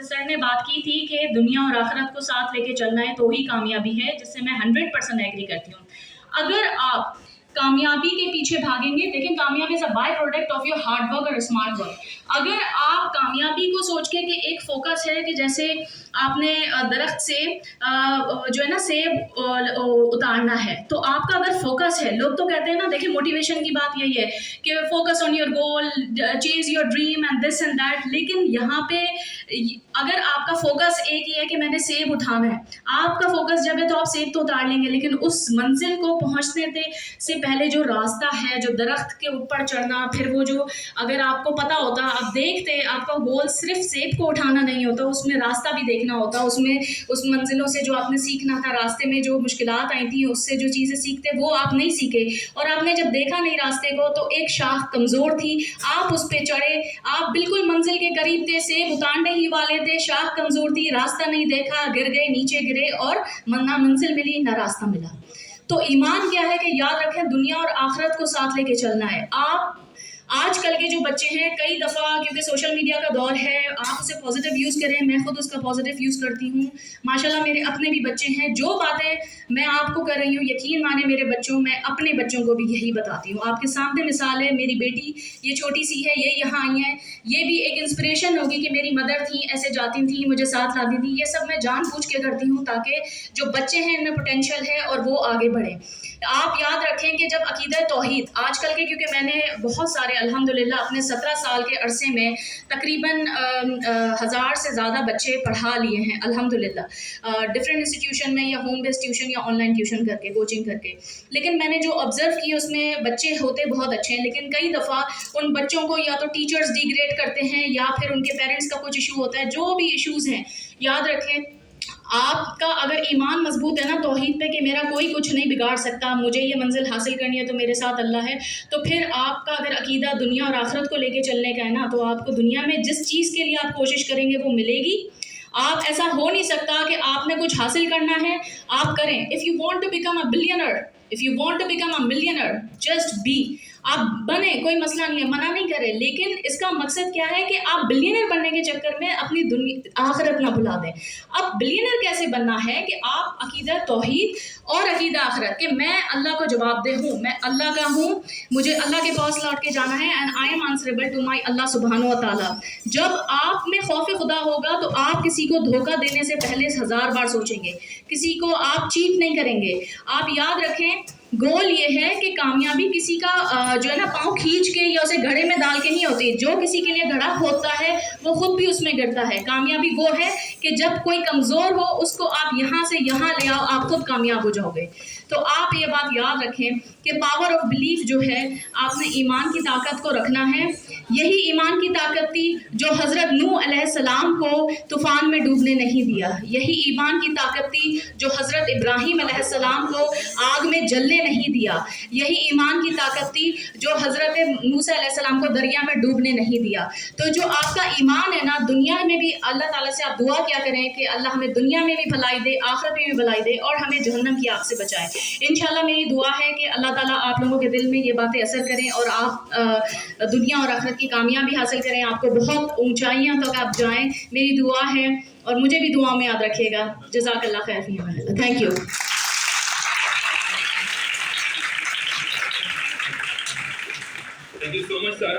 سر نے بات کی تھی کہ دنیا اور آخرت کو ساتھ لے کے چلنا ہے تو ہی کامیابی ہے، جس سے میں 100% ایگری کرتی ہوں۔ اگر آپ کامیابی کے پیچھے بھاگیں گے، دیکھیں کامیابی is a by product of your hard work اور اسمارٹ ورک۔ اگر آپ کامیابی کو سوچ کے کہ ایک فوکس ہے کہ جیسے آپ نے درخت سے جو ہے نا سیب اتارنا ہے، تو آپ کا اگر فوکس ہے، لوگ تو کہتے ہیں نا، دیکھیں موٹیویشن کی بات یہی ہے کہ فوکس آن یور گول، چیز your dream and this and that, لیکن یہاں پہ اگر آپ کا فوکس ایک ہی ہے کہ میں نے سیب اٹھانا ہے، آپ کا فوکس جب ہے تو آپ سیب تو اتار لیں گے، لیکن اس منزل کو پہنچنے سے پہلے جو راستہ ہے، جو درخت کے اوپر چڑھنا، پھر وہ جو اگر آپ کو پتا ہوتا، آپ دیکھتے، آپ کا گول صرف سیب کو اٹھانا نہیں ہوتا، اس میں راستہ بھی دیکھنا ہوتا، اس میں اس منزلوں سے جو آپ نے سیکھنا تھا، راستے میں جو مشکلات آئی تھیں اس سے جو چیزیں سیکھتے وہ آپ نہیں سیکھے، اور آپ نے جب دیکھا نہیں راستے کو تو ایک شاخ کمزور تھی، آپ اس پہ چڑھے، آپ بالکل منزل کے قریب تھے، سیب اتارنے ہی والے تھے، شاخ کمزور تھی، راستہ نہیں دیکھا، گر گئے، نیچے گرے اور نہ منزل ملی نہ راستہ ملا۔ تو ایمان کیا ہے کہ یاد رکھیں دنیا اور آخرت کو ساتھ لے کے چلنا ہے۔ آپ آج کل کے جو بچے ہیں، کئی دفعہ کیونکہ سوشل میڈیا کا دور ہے، آپ اسے پازیٹیو یوز کریں، میں خود اس کا پازیٹیو یوز کرتی ہوں، ماشاءاللہ میرے اپنے بھی بچے ہیں، جو باتیں میں آپ کو کر رہی ہوں یقین مانے میرے بچوں، میں اپنے بچوں کو بھی یہی بتاتی ہوں۔ آپ کے سامنے مثال ہے، میری بیٹی یہ چھوٹی سی ہے، یہ یہاں آئی ہیں، یہ بھی ایک انسپریشن ہوگی کہ میری مدر تھیں، ایسے جاتی تھیں، مجھے ساتھ لاتی تھیں، یہ سب میں جان بوجھ کے کرتی ہوں تاکہ جو بچے ہیں ان میں پوٹینشیل ہے اور وہ آگے بڑھیں۔ آپ یاد رکھیں کہ جب عقیدہ توحید آج کل کے، کیونکہ میں نے بہت سارے الحمدللہ اپنے 17 سال کے عرصے میں تقریباً 1000 سے زیادہ بچے پڑھا لیے ہیں الحمدللہ، ڈفرینٹ انسٹیٹیوشن میں یا ہوم بیس ٹیوشن یا آن لائن ٹیوشن کر کے، کوچنگ کر کے، لیکن میں نے جو آبزرو کی اس میں بچے ہوتے بہت اچھے ہیں، لیکن کئی دفعہ ان بچوں کو یا تو ٹیچرز ڈیگریڈ کرتے ہیں یا پھر ان کے پیرنٹس کا کچھ ایشو ہوتا ہے، جو بھی ایشوز ہیں، یاد رکھیں آپ کا اگر ایمان مضبوط ہے نا توحید پہ کہ میرا کوئی کچھ نہیں بگاڑ سکتا، مجھے یہ منزل حاصل کرنی ہے تو میرے ساتھ اللہ ہے، تو پھر آپ کا اگر عقیدہ دنیا اور آخرت کو لے کے چلنے کا ہے نا، تو آپ کو دنیا میں جس چیز کے لیے آپ کوشش کریں گے وہ ملے گی۔ آپ ایسا ہو نہیں سکتا کہ آپ نے کچھ حاصل کرنا ہے آپ کریں۔ If you want to become a billionaire, if you want to become a millionaire, just be۔ آپ بنیں، کوئی مسئلہ نہیں ہے، منع نہیں کرے، لیکن اس کا مقصد کیا ہے کہ آپ بلینئر بننے کے چکر میں اپنی آخرت نہ بھلا دیں۔ اب بلینئر کیسے بننا ہے کہ آپ عقیدہ توحید اور عقیدہ آخرت کہ میں اللہ کو جواب دہ ہوں، میں اللہ کا ہوں، مجھے اللہ کے پاس لوٹ کے جانا ہے، and I am answerable to my اللہ سبحانہ و تعالیٰ۔ جب آپ میں خوف خدا ہوگا تو آپ کسی کو دھوکہ دینے سے پہلے 1000 بار سوچیں گے، کسی کو آپ چیٹ نہیں کریں گے۔ آپ یاد رکھیں گول یہ ہے کہ کامیابی کسی کا جو ہے نا پاؤں کھینچ کے یا اسے گھڑے میں ڈال کے نہیں ہوتی، جو کسی کے لیے گھڑا کھودتا ہے وہ خود بھی اس میں گرتا ہے۔ کامیابی وہ ہے کہ جب کوئی کمزور ہو اس کو آپ یہاں سے یہاں لے آؤ، آپ خود کامیاب ہو جاؤ گے۔ تو آپ یہ بات یاد رکھیں کہ پاور آف بلیف جو ہے، آپ نے ایمان کی طاقت کو رکھنا ہے۔ یہی ایمان کی طاقت تھی جو حضرت نوح علیہ السلام کو طوفان میں ڈوبنے نہیں دیا، یہی ایمان کی طاقت تھی جو حضرت ابراہیم علیہ السلام کو آگ میں جلنے نہیں دیا، یہی ایمان کی طاقت تھی جو حضرت موسیٰ علیہ السلام کو دریا میں ڈوبنے نہیں دیا۔ تو جو آپ کا ایمان ہے نا، دنیا میں بھی اللہ تعالیٰ سے آپ دعا کیا کریں کہ اللہ ہمیں دنیا میں بھی بھلائی دے، آخرت میں بھی بھلائی دے، اور ہمیں جہنم کی آگ سے بچائے۔ انشاءاللہ میری دعا ہے کہ اللہ تعالیٰ آپ لوگوں کے دل میں یہ باتیں اثر کریں اور آپ دنیا اور آخرت کی کامیابی حاصل کریں، آپ کو بہت اونچائیاں تک آپ جائیں، میری دعا ہے، اور مجھے بھی دعا میں یاد رکھیے گا۔ جزاک اللہ خیر فی امان اللہ۔ Thank you. Thank you so much, sir.